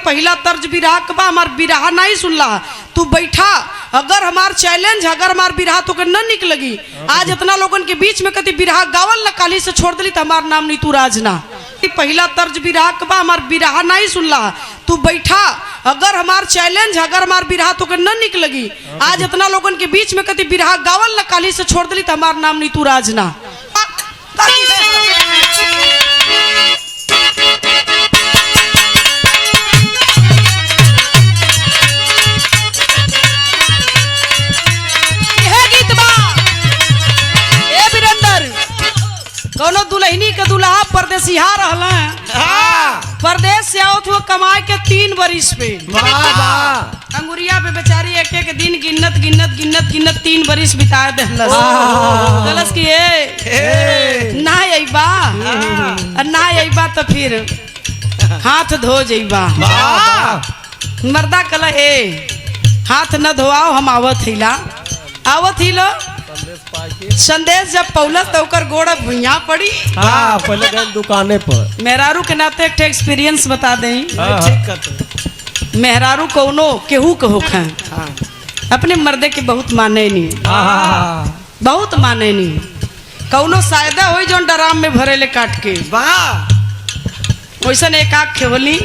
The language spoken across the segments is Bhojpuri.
पहला तर्ज बिरहा के बा हमार बिरहा नहीं सुनला तू बैठा अगर हमार चैलेंज अगर हमार बिरहा तो न निक लगी आज इतना लोगन के बीच में कति बिरहा गावल न काली से छोड़ दिली तो हमार नाम नीतू राज ना पहला तर्ज बिरहा के बा हमार बिरहा नहीं सुनला तू बैठा अगर हमार चैलेंज अगर हमार बिरहा तो न निक लगी आज इतना लोगन के बीच में कति बिरहा गावल न काली से छोड़ दिली तो हमार नाम नीतू राज ना कोनो दुल्हनी के दुल्हा परदेसिया रहल परदेश से आओ तो कमाए के 3 बरिस पे अंगुरिया पे बेचारी एक एक दिन गिनत गिनत गिनत गिनत 3 बरिस बिता देलस की ना अइबा तो फिर हाथ धो जइबा मर्दा कल हे हाथ न धोआओ हम आवत हिलो संदेश जब पौलस तो ओकर गोड़ भुइया पड़ी पहले गए दुकाने पर मेहरारू के नाते एक एक्सपीरियंस बता दें मेहरारू कौनो केहू कहो खाए अपने मर्दे के बहुत माने नहीं कौनो सायदा हो जो डराम में भरेले काट के वैसा एक आँख खेवली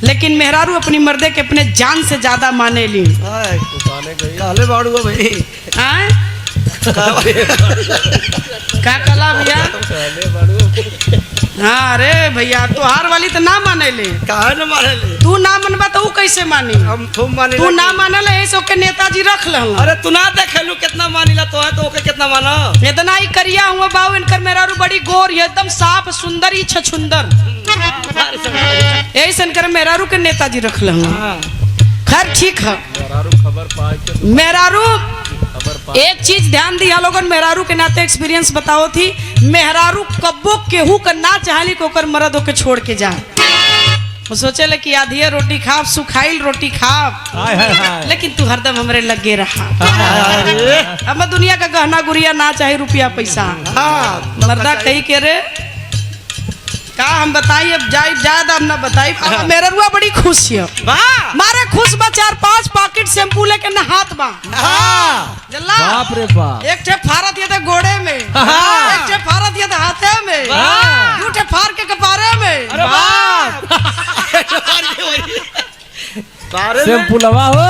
लेकिन मेहरारू अपनी मर्दे के अपने जान से ज्यादा माने ली क्या कला भैया हाँ अरे भैया तोहार वाली तो ना माने ले तू ना मनबा तो कैसे मानी तू ना मानल ऐसे ओके नेताजी रख ले अरे तू ना देखेलू कितना मानिला तो है तो ओके कितना माना इतना ही करिया हुआ बाबू इनकर मेहरारू बड़ी गोर एकदम साफ सुंदर ही छछुंदर ऐसे इनकर मेहरारू के नेताजी रख ले खैर ठीक है मेहरारू एक चीज ध्यान दिया लोगन मेहरारू के नाते एक्सपीरियंस बताओ थी मेहरारू कब्बो केहू का ना चाहली को कर मर्द के छोड़ के जा वो सोचे ले कि आधिया रोटी खाब सुखाइल रोटी खाब लेकिन तू हरदम हमरे लगे रहा अब दुनिया का गहना गुड़िया ना चाहे रुपया पैसा मर्दा कही के रे का हम बताई अब ज्यादा हम ना बताई मेरा रुआ बड़ी खुश है मारे खुश बा 4-5 पैकेट शैम्पू लेके नहात बा बाप रे बाप एक ठे फारत ये गोड़े में एक ठे फारत ये हाथे में दू ठे फार के कपारे में अरे बाप शैम्पू लवा हो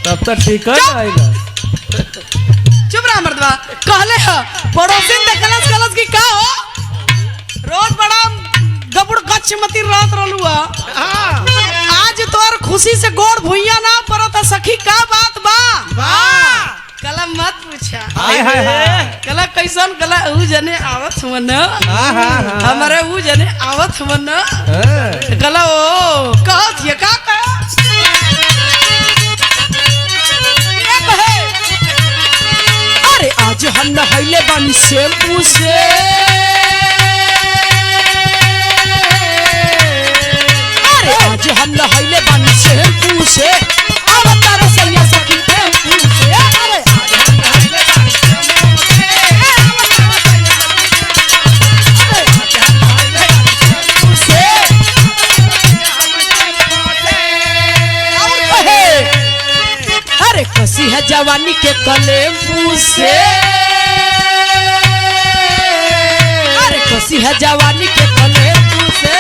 तब तक ठीक है चुप रहा मर्दवा कहले पड़ोसी देखलस कलस की का हो रोज बड़ा गबुड़ गच्छ मती रात रहलुआ आज तोर खुशी से गोड़ भुइया ना पड़ता सखी का बात बा कला मत पूछा कला कैसन कला ऊ जने आवत मन हमारे ऊ जने आवत मन कला ओ कहत ये का अरे आज हम नहाइले बानी शैम्पू से आज हम नहाइले बानी शैम्पू से अवतार सैया सखी टेम्पू से अरे आज हम नहाइले बानी शैम्पू से आज हम नहाइले बानी शैम्पू से और कहे अरे कसी है जवानी के कलेम्पू से अरे कसी है जवानी के कलेम्पू से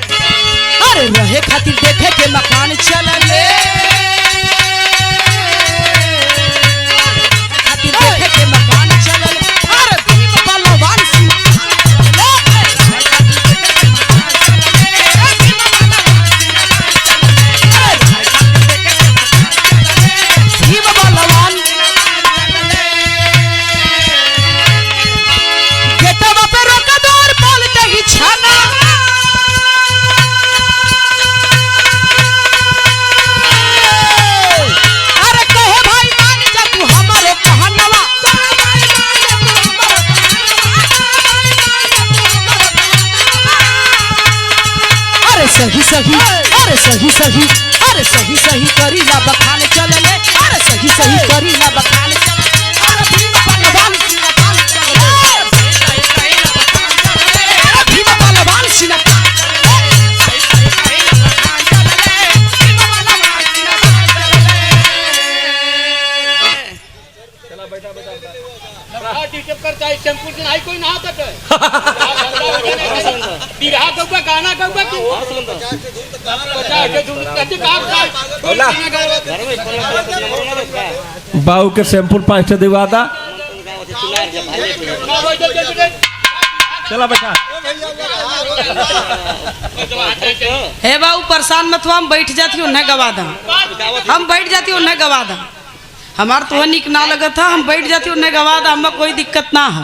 रहे खातिर देखे के मकान चलले खातिर देखे के मकान चलले अरे भीम बलवान सिंह भीम बलवान गेटवा पे रोका दौर बोलते ही छाना अरे सही सही, अरे सही सही करीला बखान चलले, अरे सही सही करीला बखान चलले, अरे भीम बलवान सीना तान चलले, सही सही करीला बखान चलले, अरे भीम बलवान सीना तान चलले, सही सही करीला बखान चलले, भीम बलवान सीना तान चलले। चला बैठा बैठा डिस्टर्ब करता है टेंपू से आई कोई ना कट बिरहा गौबा गाना गौबा की बाऊ के सैंपल 5 दिवा दा। चला बैठा। हे बाबू परेशान मत हो, हम बैठ जाती हूँ न गवा दा, हम बैठ जाती हूँ न गवा दा, हमार तो निक ना लगा था, हम बैठ जाती हूँ न गवा दा, हमें कोई दिक्कत ना है।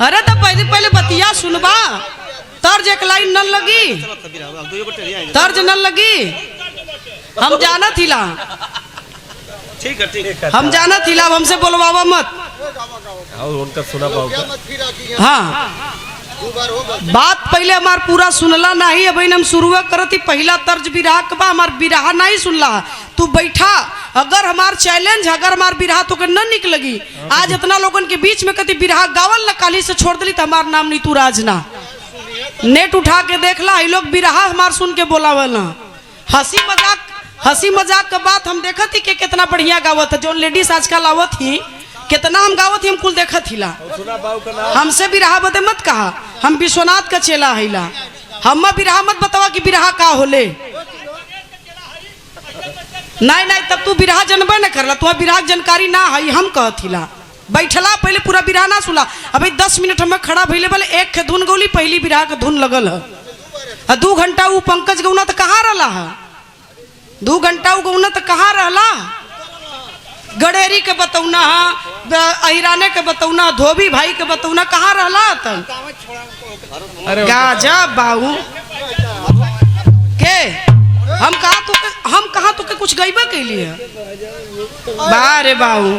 अरे तो पहले पहले बतिया सुनबा, तर्ज एक लाइन न लगी, तर्ज न लगी, हम जाना थिला, ठीक है ठीक है, हम जाना थिला, अब हमसे बोलवावा मत। और उनका सुना पाओ। हाँ बात पहले हमार पूरा सुनला नहीं, अब हम शुरुआ करती, पहला तर्ज बिरहा के बा, हमार बिरहा नहीं सुनला, तू बैठा, अगर हमार चैलेंज, अगर हमार बिरहा तो के न निक लगी, आज इतना लोगन के बीच में कति बिरहा गावल न काली से छोड़ दिली, तो हमार नाम नीतू राज ना, नेट उठा के देखला, ये लोग बिरहा हमार सुन के बोलावल ना, हंसी मजाक के बात हम देखत ही के कितना बढ़िया गावत है, जो लेडीज आजकल आवत ही कितना हम गावत ही, हम कुल देखत हिला, हमसे बिरहा बदे मत कहा, हम विश्वनाथ का चेला हिला, हम बिरहा मत बतावा कि बिरहा का होले, नहीं नहीं तब तू बिरहा जनबे न करला, तुम्हारा बिरहा जानकारी ना है, हम कहत हिला, बैठला पहले पूरा बिरहा ना सुला, अभी 10 मिनट हमें खड़ा भइले बोले एक के धुन गौली, पहली बिरहा के धुन लगल है, 2 घंटा वो पंकज गौना तो कहाँ रहला है, 2 घंटा वो गौना तो कहाँ रहला, गडेरी के बतौना, अहिराने के बतौना, धोबी भाई के बतौना, कहाँ रहला तब, गाजा बाबू के हम कहा तो के कुछ गईबा के लिए, बारे बाबू,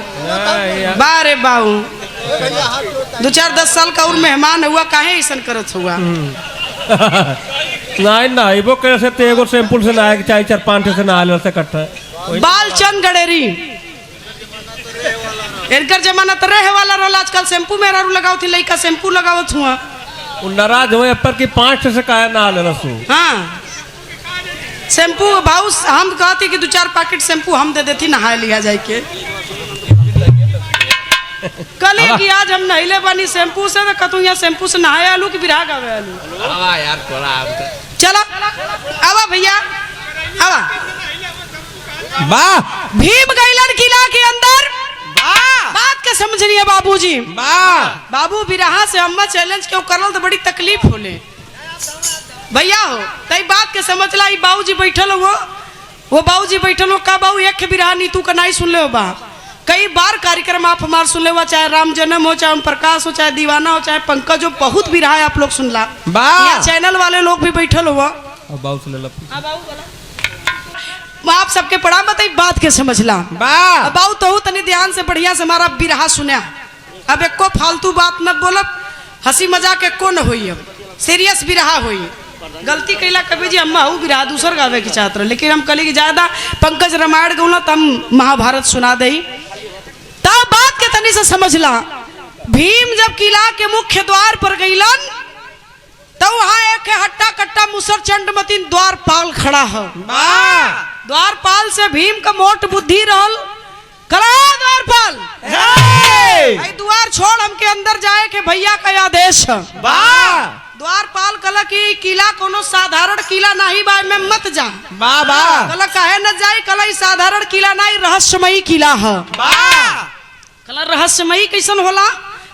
बारे बाबू, 2-4-10 साल का और मेहमान हुआ, काहे ऐसा करत हुआ, नहीं ना इबो कैसे तेगो सैंपल से ना, 4-5 से ना आले से इकट्ठा बालचंद गडेरी, इनकर जमाना तो रहे वाला रोल, आजकल शैम्पू मेरा लगाओ थी, लइका शैम्पू लगावत हुआ, नाराज हुए पर की 5 से काहे ना आले रसू। हाँ शैम्पू भाऊ, हम कहती कि 2-4 पैकेट शैम्पू हम दे देती, नहा लिया जाए के, कल कि आज हम नहिले बनी शैम्पू से, कतू यहाँ शैम्पू से नहाए आलू की बिरहा गावे आलू, यार चला आवा भैया आवा, भीम गैलन किला के अंदर, बात के समझिए बाबूजी, बाबू बिरहा से अम्मा चैलेंज क्यों करल तो बड़ी तकलीफ होले भैया हो, तई बात के समझला, बाबूजी बैठल हो, वो बाबूजी बैठल हो, का बाबू एक बिरहा नीतू का नहीं सुन ले हो बा, कई बार कार्यक्रम आप हमार सुन ले हुआ, चाहे राम जन्म हो, चाहे ओम प्रकाश हो, चाहे दीवाना हो, चाहे पंकज हो, बहुत बिरहा है आप लोग सुनला, यहाँ चैनल वाले लोग भी बैठल हुआ, आप सबके पढ़ा बताई, बात के समझला, बाबू तो तनी ध्यान से बढ़िया से हमारा बिरहा सुना, अब एको फालतू बात न बोलब, हंसी मजाक एको न होई, अब सीरियस बिरहा होई, गलती कैला कभी जी अम्मा हूँ बिरहा दूसर गावे की चाहत रहे, लेकिन हम कली की ज्यादा पंकज रामायण गौना तम महाभारत सुना दे, तब बात के तनी से समझला, भीम जब किला के मुख्य द्वार पर गईलन, तो वहां एक हट्टा कट्टा मुसर चंडमतीन द्वारपाल खड़ा है, द्वारपाल से भीम का मोट बुद्धि रहल, कला द्वारपाल द्वार छोड़ हमके अंदर जाए के भैया का आदेश है, द्वारपाल कला की किला कोनो साधारण किला नहीं बा, में मत जा, कला काहे न जाए, कला साधारण किला नहीं, रहस्यमयी किला है, कला रहस्यमयी कैसन होला,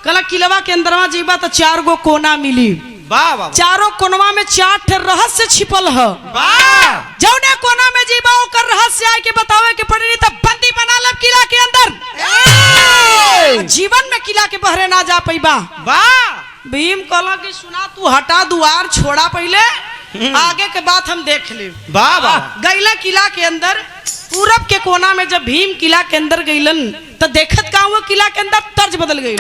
कला किलवा के अंदरवा जीबा तो 4 गो कोना मिली, चारों कोनवा में 4 रहस्य छिपल है, जौने कोना में जीबा ओकर रहस्य आए के बतावे के पड़ी, तब बंदी बना लब किला के अंदर, जीवन में किला के बहरे ना जा पैबा, भीम कहला कि सुना तू हटा द्वार छोड़ा, पहले आगे के बात हम देख ले, गईला किला के अंदर, पूरब के कोना में जब भीम किला के अंदर गईलन, तो देखत का हुआ किला के अंदर तर्ज बदल गई,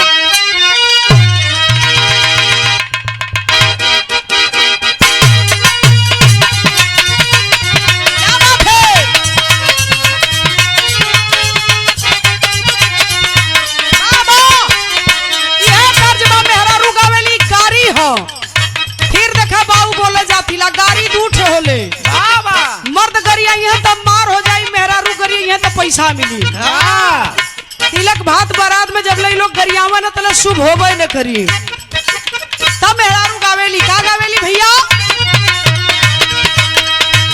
यहाँ तब मार हो जाई, मेहरारू करिए यहाँ तब पैसा मिली। तिलक भात बारात में जब लई लोग गरियावा न तले शुभ होबे न करी। तब मेहरारू गावेली, का गावेली भैया?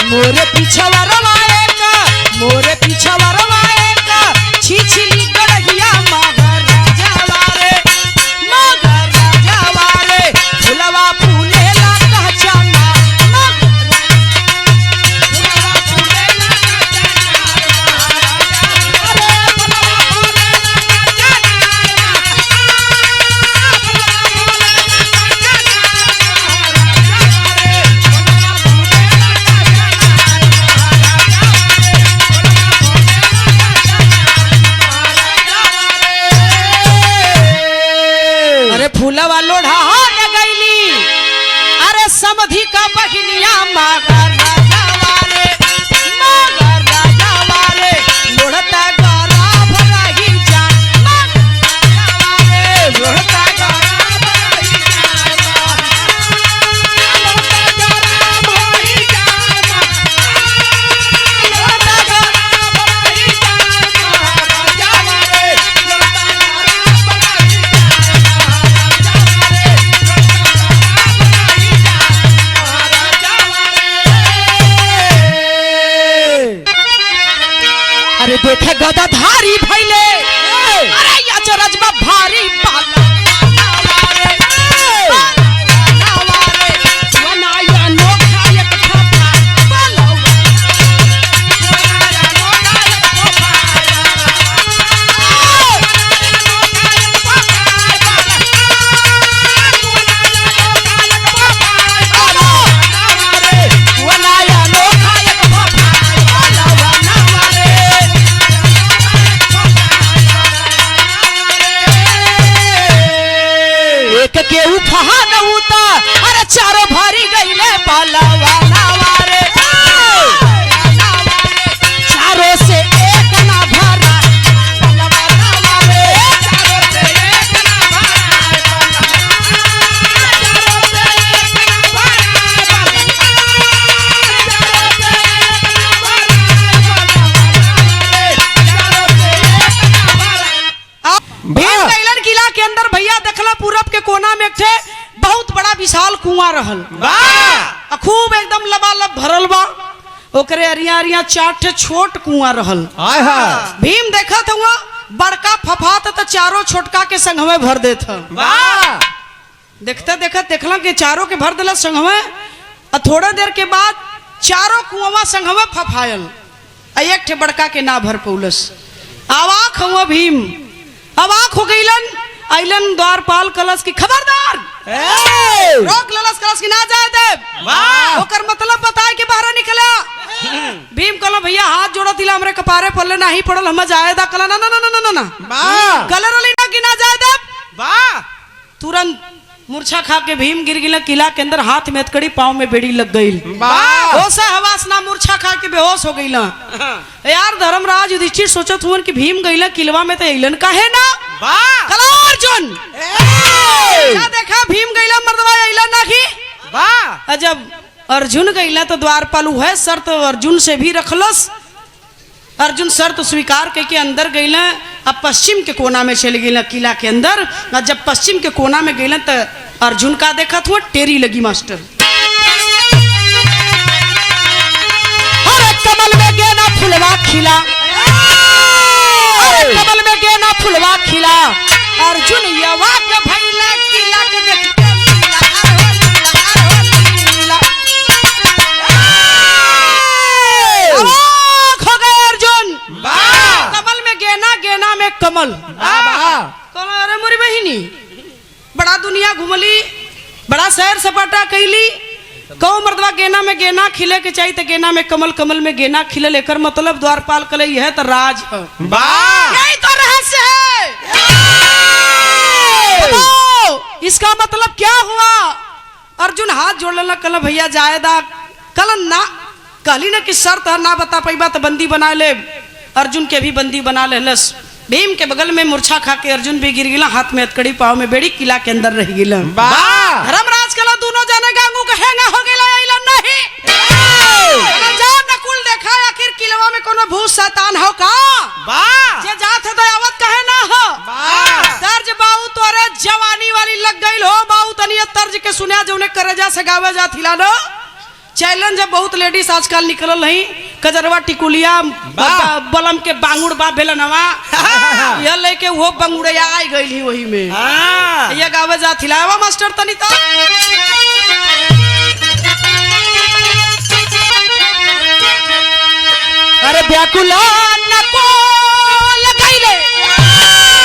मोरे पीछवा रवाए का, मोरे पीछवा रवाए का, छिछली गड़गिया मगर राजावा रे, मगर राजावा रे, फुलवा फूले ला कहचाना, फुलवा फूले ला फूलवा लोढ़ा न गईली, अरे समधी का बहिनिया मगर राजावा रे, मगर राजावा रे, लोढ़ता गारा भराही जान, मगर राजावा रे, लोढ़ता गारा भराही जान, लोढ़ता गारा भराही जान, लोढ़ता गारा भराही जान, राजावा रे, लोढ़ता गारा भराही अरे देखे गदाधारी भैले, अरे या चरजबा भारी बाला रे, बाला रे, वनाया नोखा एक खपा, बाला वनाया नोखा एक खपा, वनाया नोखा एक खपा, एक के उठा न उता, अरे चारों भारी गईले पालावा नावारे, चारों से एक ना भरा पालावा नावारे, चारों से एक ना भरा, चारों से एक ना भरा, चारों से एक ना भरा। भीम गईलन किला के अंदर भैया देखला पूरब के कोना में एक थे बहुत बड़ा विशाल कुआं रहल, खूब एकदम लबालब भरल बा, ओकरे अरिया अरिया 4 ठे छोट कुआं रहल। भीम देखत हुआ बड़का फफात तो चारों छोटका के संगवे भर देत ह। देखते देखत देखला कि चारों के भर देला संगवे, और थोड़ा देर के बाद चारों कुआं संगवे फफायल, एक ठे बड़का के ना भर पौलस। आवाक हुआ भीम, अवाक हो गईलन, आइलन द्वारपाल कलश की खबरदार, रोक ललस कलश की ना जाए दे, ओकर मतलब बताए के बाहर निकला। भीम कहला भैया हाथ जोड़ो तिला हमरे कपारे पल्ले नहीं पड़ल, हम जाए दा, कहला ना ना ना ना ना ना कलर वाली ना की ना जाए दे। तुरंत मूर्छा खा के भीम गिर गिला किला के अंदर, हाथ में हथकड़ी पाँव में बेड़ी लग गई, होश हवास ना, मूर्छा खा के बेहोश हो गईला। यार धर्मराज युधिष्ठिर सोचत हुन कि भीम गईला किलवा में तो अइलन काहे ना, कला अर्जुन क्या देखा भीम गईला मर्दवा अइलन ना की, जब अर्जुन गईला तो द्वारपाल है शर्त अर्जुन से भी रखलस। अर्जुन शर्त स्वीकार करके अंदर गईला, अब पश्चिम के कोना में चले गईला किला के अंदर। जब पश्चिम के कोना में गईला तो अर्जुन का देखा था टेरी लगी मास्टर, अरे कमल में गेना फुलवा खिला, अरे कमल में गेना फुलवा खिला, अर्जुन यवा के भइला किला के देखते कमल। अरे मोरी बहिनी बड़ा दुनिया घुमली, बड़ा शहर सपाटा कैली, कौ मर्दवा गेना में गेना खिले के चाहिए तो गेना में कमल, कमल में गेना खिले, लेकर मतलब द्वारपाल कले यह तो राज है, यही तो रहस्य है। इसका मतलब क्या हुआ? अर्जुन हाथ जोड़ लेना, कल भैया जायदा, कल ना कहली ना कि शर्त है ना बता पाई बात बंदी बना ले। अर्जुन के भी बंदी बना ले लस। भीम के बगल में मूर्छा खा के अर्जुन भी गिर गिला, हाथ में हथकड़ी पाँव में बेड़ी, किला के अंदर रह गिला। धर्मराज कला दोनों जाने गांगू कहेगा हो गेला नहीं जा नकुल देखा आखिर शैतान हो का वाह जे जात है दयावत कहे ना हो तर्ज बाऊ तोरे जवानी वाली लग गई हो बाऊ तनी तर्ज के सुना जो उन्हें करेजा से गावे जा थिलानो चैलेंज है बहुत लेडीज आजकल निकल रही कजरवा टिकुलिया बलम के बांगुड़ बा बेलनवा यह लेके वो बंगुड़िया आई गई वही में ये गावे जा थिलावा मास्टर तनी तो अरे व्याकुल नको लगाइले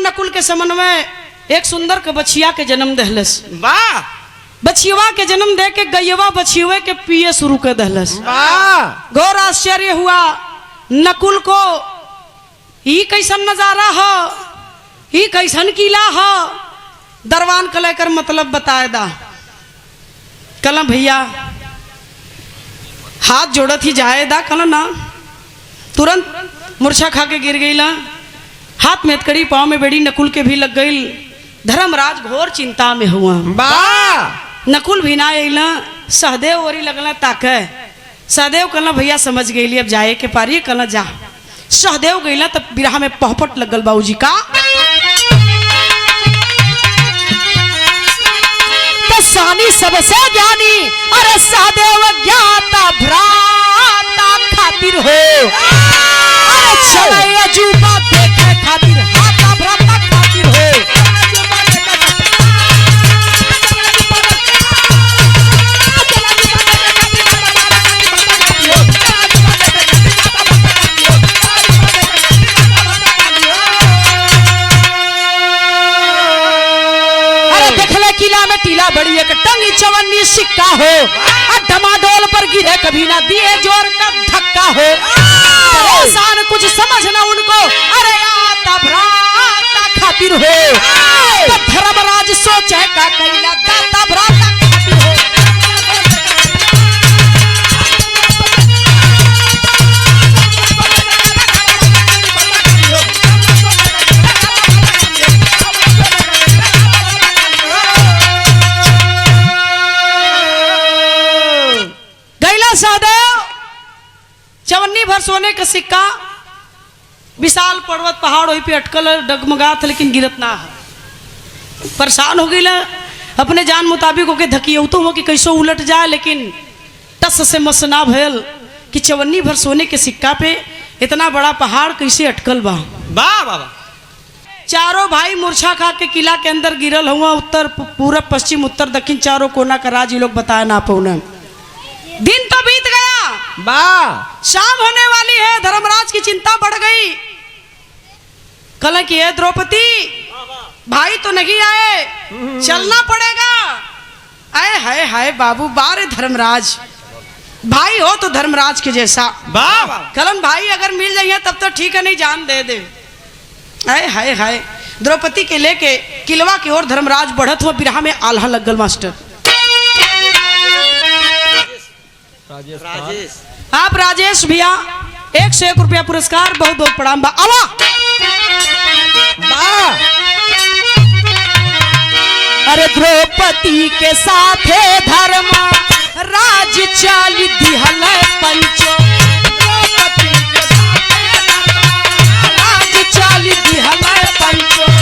नकुल के समन्वय एक सुंदर के बछिया के जन्म दहलस वाह बछिया के जन्म दे के गैयवा बछिए के पिए शुरू कर दहलस वाह गौर आश्चर्य हुआ नकुल को ही कैसन नजारा हो ही कैसन किला हो दरवान का लेकर मतलब बताए दा कल भैया हाथ जोड़त ही जाए दा कल ना तुरंत मूर्छा खा के गिर गई ला हाथ में हथकड़ी पाँव में बेड़ी नकुल के भी लग गई धर्मराज घोर चिंता में हुआ नकुल भी ना अला सहदेव ओरी लगल ताके सहदेव कहना भैया समझ गई अब जाए के पारी कहना जा सहदेव गईला तब बिरहा में पहपट लगल बाबूजी का सानी सबसे ज्ञानी अरे सहदेव ज्ञाता भ्राता खातिर हो अरे चले अजूबा देखे खातिर हाथा भ्राता खातिर हो किला में टीला बड़ी एक टंगी चवन्नी सिक्का हो डमाडोल पर गिरे कभी ना दिए जोर का धक्का हो परेशान कुछ समझ ना उनको अरे आता भ्राता खातिर हो तो धर्मराज सोचे का कैला दाता भ्राता खातिर हो सहदेव चवन्नी भर सोने का सिक्का विशाल पर्वत पहाड़ वही पे अटकल डगमगा था लेकिन गिरत ना है परेशान हो गई अपने जान मुताबिक होके धकियो तो हो कि कैसो उलट जाए लेकिन टस से मसना भयल कि चवन्नी भर सोने के सिक्का पे इतना बड़ा पहाड़ कैसे अटकल बा वाह चारों भाई मूर्छा खा के किला के अंदर गिरल हुआ उत्तर पूरब पश्चिम उत्तर दक्षिण चारों कोना का राज ये लोग बताए ना पौने दिन तो बीत गया शाम होने वाली है धर्मराज की चिंता बढ़ गई कल की है द्रौपदी भाई तो नहीं आए चलना पड़ेगा आए हाय हाय बाबू बारे धर्मराज भाई हो तो धर्मराज के जैसा कलन भाई अगर मिल जाइए तब तो ठीक है नहीं जान दे दे आए हाय हाय द्रौपदी के लेके किलवा की ओर धर्मराज बढ़त हुआ बिरहा में आल्हा लगल मास्टर राजेश आप राजेश भैया 101 रुपया पुरस्कार बहुत बहुत प्रणाम बा अरे अरे द्रौपदी के साथे धर्म राज चाल दिहल पंचो राज चाल दिहल पंचो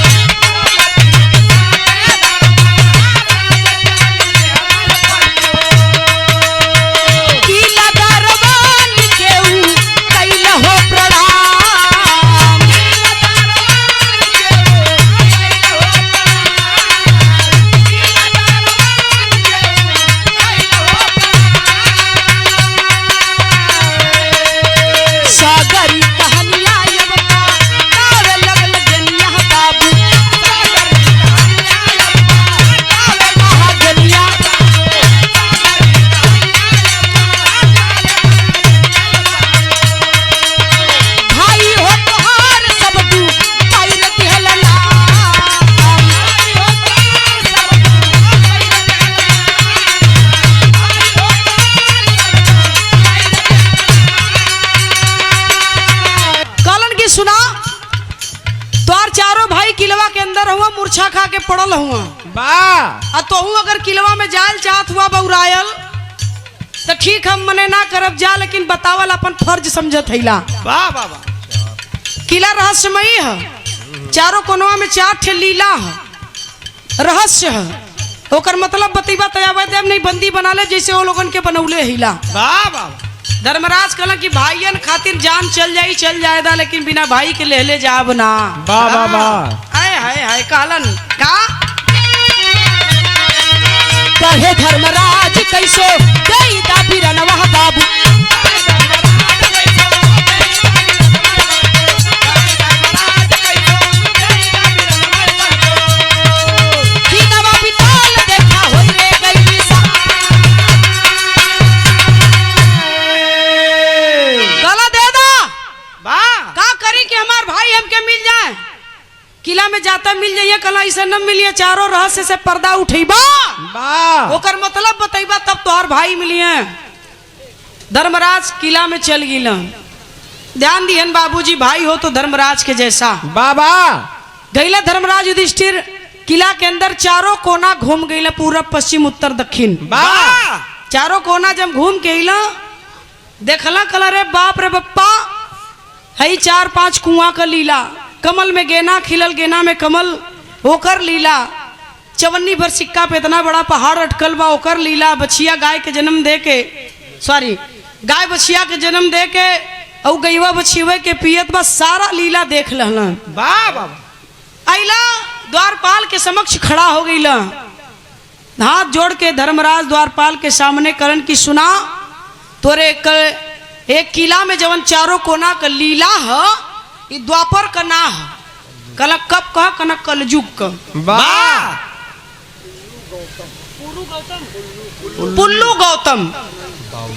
मूर्छा खा के पड़ल हुआ वाह तो अगर किलवा में जायल चाहत हुआ बउरायल तो ठीक हम मने ना करब जा, लेकिन बतावल अपन फर्ज समझत हैला। वाह वाह वाह किला रहस्यमयी है, चारों कोनवा में 4 ठे लीला है, रहस्य है, ओकर मतलब बतैबा तयाबे देव नहीं बंदी बना ले जैसे वो लोगन के बनौले हिला। वाह वाह धर्मराज कहला कि भाईयन खातिर जान चल जाएदा, लेकिन बिना भाई के ले जाब ना। वाह वाह वाह हाय हाय हाय कहलन का कहे धर्मराज कैसो देईदा बिरनवा बाबू किला में जाता मिल जाइए, कला ऐसा न मिलिए, चारों रहस्य से पर्दा उठेबा ओकर मतलब बतैबा तब तोहर भाई मिलिए। धर्मराज किला में चल गिला। ध्यान दिहन बाबूजी, भाई हो तो धर्मराज के जैसा। बाबा गईला धर्मराज युधिष्ठिर किला के अंदर चारों कोना घूम गईला, पूरब पश्चिम उत्तर दक्षिण चारों कोना जब घूम के अइला देखला कला रे बाप रे बप्पा हई 4-5 कुआं का लीला, कमल में गेना खिलल, गेना में कमल ओकर लीला, चवन्नी भर सिक्का पे इतना बड़ा पहाड़ अटकल बा ओकर लीला, बछिया गाय के जन्म दे के गाय बछिया के जन्म दे के और गईवा बछिया के पियत बा, सारा लीला देख लहलन। वाह वाह आइला द्वारपाल के समक्ष खड़ा हो गईला, हाथ जोड़ के धर्मराज द्वारपाल के सामने करन की सुना तोरे एक किला में जवन चारों कोना का लीला है, ये द्वापर का ना है, कल कब कह कन कलयुग का। वाह पुल्लू गौतम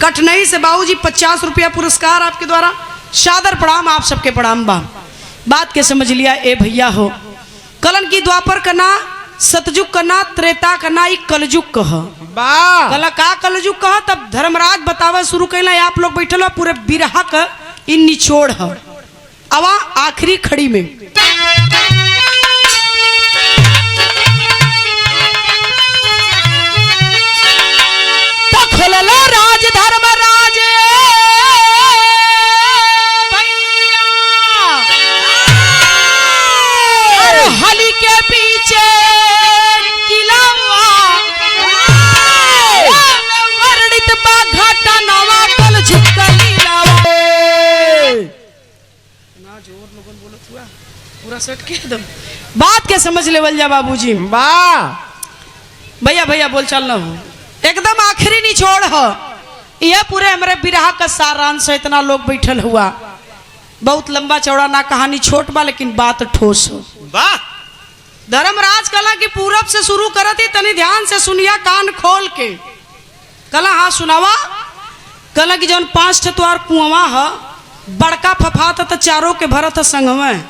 कठनई से बाबूजी 50 रुपया पुरस्कार आपके द्वारा, सादर प्रणाम, आप सबके प्रणाम बा। बात के समझ लिया ए भैया हो, कलन की द्वापर का ना, सतयुग का ना, त्रेता का ना, कलयुग कह कला का कलयुग कह। तब धर्मराज बतावा शुरू कैला, आप लोग बैठल हो पूरे बिरहा का इन निचोड़ है। अवा आखिरी खड़ी में तो खोललो राज धर्मराज हली के पीछे वर्णित बा घाटा नवा कल झुकली पूरा सेट के दम। बात के समझ लेवल जा बाबूजी। भैया भैया बोल चल ना हो, एकदम आखिरी निचोड़ हो, यह पूरे हमारे बिरहा का सारांश है। इतना लोग बैठल हुआ, बहुत लंबा चौड़ा ना कहानी, छोट बा लेकिन बात ठोस हो। वाह धर्मराज कला की पूरब से शुरू करती, तनी ध्यान से सुनिया कान खोल के। कला हाँ सुनावा। कला की जौन 5 ठे तोर कुआं है, बड़का फफात तो चारों के भरत संग में,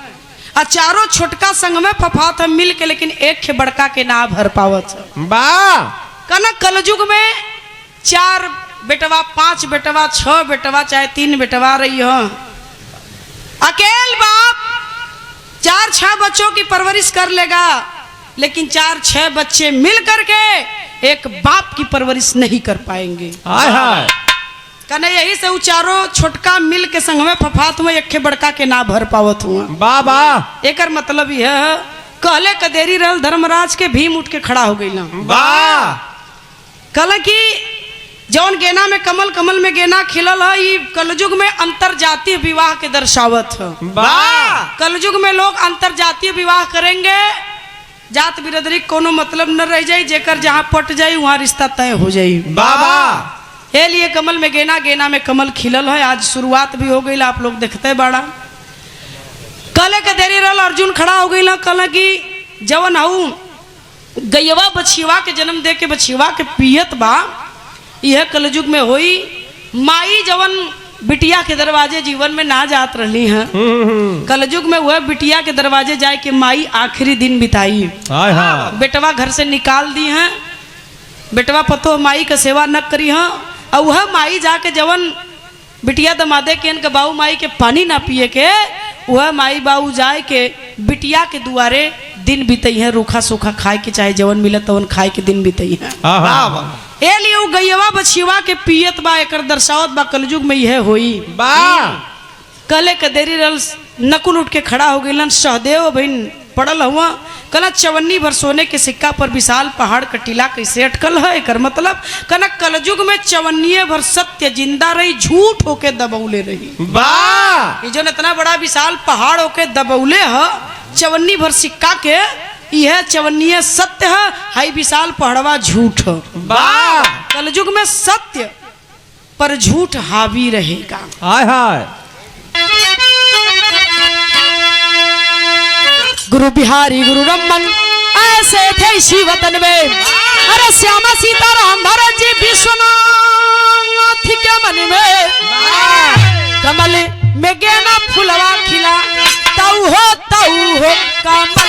और चारों छोटका संग में फफात मिल के, लेकिन एक खे बड़का के ना भर पावत। कना कलयुग में 4 बेटवा 5 बेटवा 6 बेटवा चाहे 3 बेटवा रही हो, अकेल बाप 4-6 बच्चों की परवरिश कर लेगा, लेकिन 4-6 बच्चे मिल करके एक बाप की परवरिश नहीं कर पाएंगे। हाय हाय कने यही से चारों छोटका मिल के संग में फफात हुए एक बड़का के ना भर पावत हुआ। बाबा एकर मतलब यह कहले कदेरी रहल धर्मराज के भीम उठ के खड़ा हो गई। वाह कहला कि जौन गेना में कमल, कमल में गेना खिलल है, ये कलयुग में अंतरजातीय विवाह के दर्शावत है। वाह कलयुग में लोग अंतरजातीय विवाह करेंगे, जात बिरादरी कोनो मतलब न रह जाई, जेकर जहाँ पट जाई वहाँ रिश्ता तय हो जाई। बाबा ये लिए कमल में गेना, गेना में कमल खिलल है। आज शुरुआत भी हो गई, आप लोग देखते बाड़ा। कले के देरी रहल अर्जुन खड़ा हो गई। कल की जवन हऊ गैयवा बछिवा के जन्म दे के बछिवा के पियत बा, यह कलयुग में होई। माई जवन बिटिया के दरवाजे जीवन में ना जात रही है, कलयुग में वह बिटिया के दरवाजे जाए के माई आखिरी दिन बिताई। हाय हाय बेटवा घर से निकाल दी हैं, बेटवा पतो माई का सेवा न करी हैं, और वह माई जाके जवन बिटिया दमादे के इनके बाऊ माई के पानी ना पिए के, वह माई बाऊ जाए के बिटिया के दुआरे दिन बीतई है, रूखा सूखा खाए के चाहे जवन मिले तवन खाए के दिन बीतई है। ए लिए उ गैयवा बछिवा के पियत बा, एकर दर्शावत बा कलयुग में यह होई। कले के देरी रल नकुल उठ के खड़ा हो गइलन। सहदेव बहन पड़ल हुआ। कला 54 भर सोने के सिक्का पर विशाल पहाड़ का टीला कैसे अटकल है। एकर मतलब कना कलयुग में 54 भर सत्य जिंदा रही, झूठ होके दबौले रही। वाह ये जो इतना बड़ा विशाल पहाड़ होके दबौले है, 54 भर सिक्का के, यह 54 सत्य है, हाई विशाल पहाड़वा झूठ है। वाह कलयुग में सत्य पर झूठ हावी रहेगा। हाय हाय गुरु बिहारी गुरु रमन ऐसे थे इसी वतन में। अरे श्यामा सीताराम भरत जी विश्वनाथ के मन में, कमल में गेना फुलवा खिला, तऊ हो कमल।